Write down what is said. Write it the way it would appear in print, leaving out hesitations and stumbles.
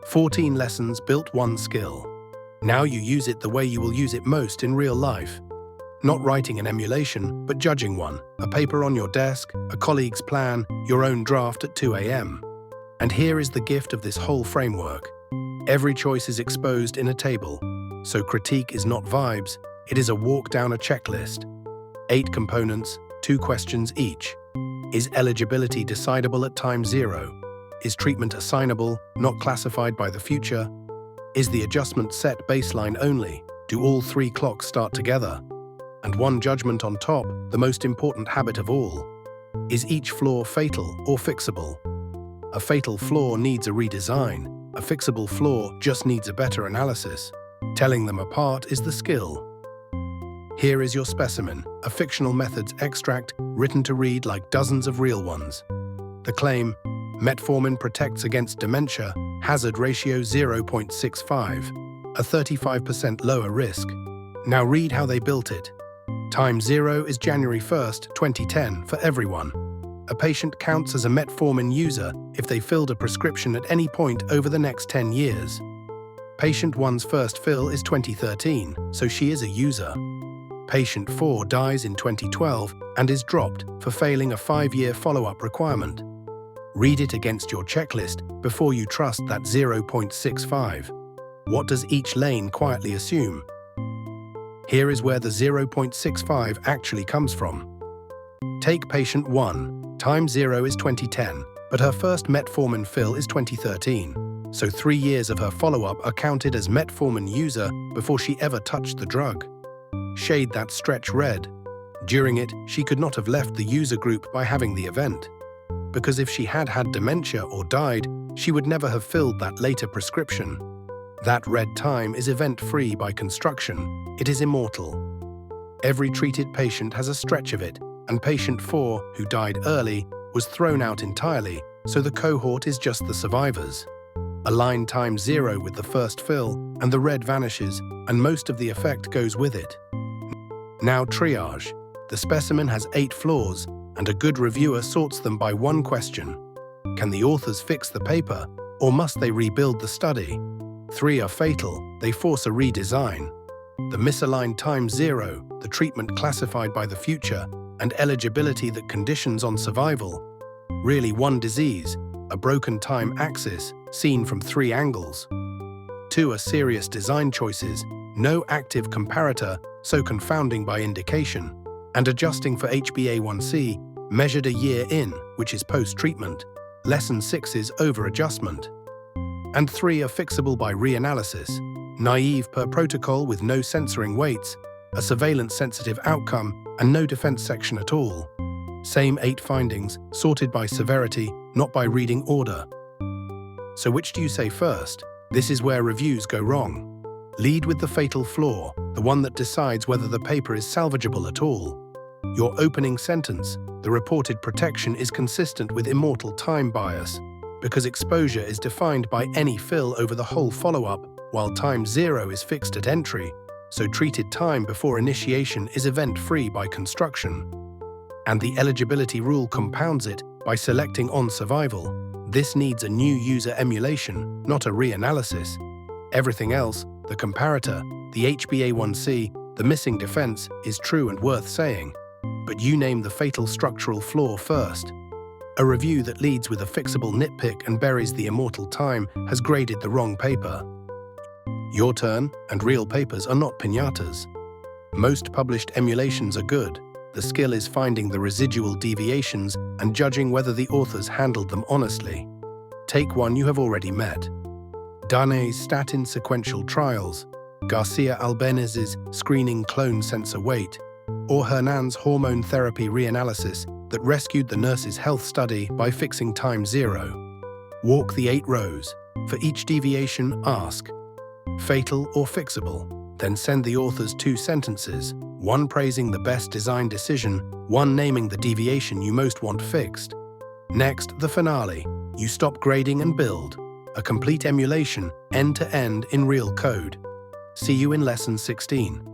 14 lessons built one skill. Now you use it the way you will use it most in real life. Not writing an emulation, but judging one. A paper on your desk, a colleague's plan, your own draft at 2 a.m. And here is the gift of this whole framework. Every choice is exposed in a table. So critique is not vibes, it is a walk down a checklist. 8 components, 2 questions each. Is eligibility decidable at time 0? Is treatment assignable, not classified by the future? Is the adjustment set baseline only? Do all 3 clocks start together? And one judgment on top, the most important habit of all. Is each flaw fatal or fixable? A fatal flaw needs a redesign. A fixable flaw just needs a better analysis. Telling them apart is the skill. Here is your specimen, a fictional methods extract written to read like dozens of real ones. The claim, metformin protects against dementia, hazard ratio 0.65, a 35% lower risk. Now read how they built it. Time 0 is January 1st, 2010 for everyone. A patient counts as a metformin user if they filled a prescription at any point over the next 10 years. Patient 1's first fill is 2013, so she is a user. Patient 4 dies in 2012 and is dropped for failing a 5-year follow-up requirement. Read it against your checklist before you trust that 0.65. What does each lane quietly assume? Here is where the 0.65 actually comes from. Take patient 1. Time 0 is 2010, but her first metformin fill is 2013. So 3 years of her follow-up are counted as metformin user before she ever touched the drug. Shade that stretch red. During it, she could not have left the user group by having the event. Because if she had had dementia or died, she would never have filled that later prescription. That red time is event-free by construction. It is immortal. Every treated patient has a stretch of it, and patient 4, who died early, was thrown out entirely, so the cohort is just the survivors. Align time 0 with the first fill, and the red vanishes, and most of the effect goes with it. Now triage. The specimen has 8 flaws, and a good reviewer sorts them by one question. Can the authors fix the paper, or must they rebuild the study? 3 are fatal, they force a redesign. The misaligned time 0, the treatment classified by the future, and eligibility that conditions on survival. Really one disease, a broken time axis, seen from 3 angles. 2 are serious design choices, no active comparator, so confounding by indication, and adjusting for HbA1c, measured a year in, which is post-treatment. Lesson 6 is over-adjustment. And 3 are fixable by reanalysis, naive per protocol with no censoring weights, a surveillance-sensitive outcome, and no defense section at all. Same 8 findings, sorted by severity, not by reading order. So which do you say first? This is where reviews go wrong. Lead with the fatal flaw, the one that decides whether the paper is salvageable at all. Your opening sentence, the reported protection is consistent with immortal time bias, because exposure is defined by any fill over the whole follow-up, while time 0 is fixed at entry, so treated time before initiation is event-free by construction. And the eligibility rule compounds it by selecting on survival. This needs a new user emulation, not a reanalysis. Everything else, the comparator, the HbA1c, the missing defense, is true and worth saying. But you name the fatal structural flaw first. A review that leads with a fixable nitpick and buries the immortal time has graded the wrong paper. Your turn, and real papers are not piñatas. Most published emulations are good. The skill is finding the residual deviations and judging whether the authors handled them honestly. Take one you have already met. Dane's statin sequential trials, Garcia Albanez's screening clone sensor weight, or Hernan's hormone therapy reanalysis that rescued the nurse's health study by fixing time 0. Walk the 8 rows. For each deviation, ask, fatal or fixable? Then send the authors 2 sentences, one praising the best design decision, one naming the deviation you most want fixed. Next, the finale. You stop grading and build. A complete emulation, end-to-end in real code. See you in Lesson 16.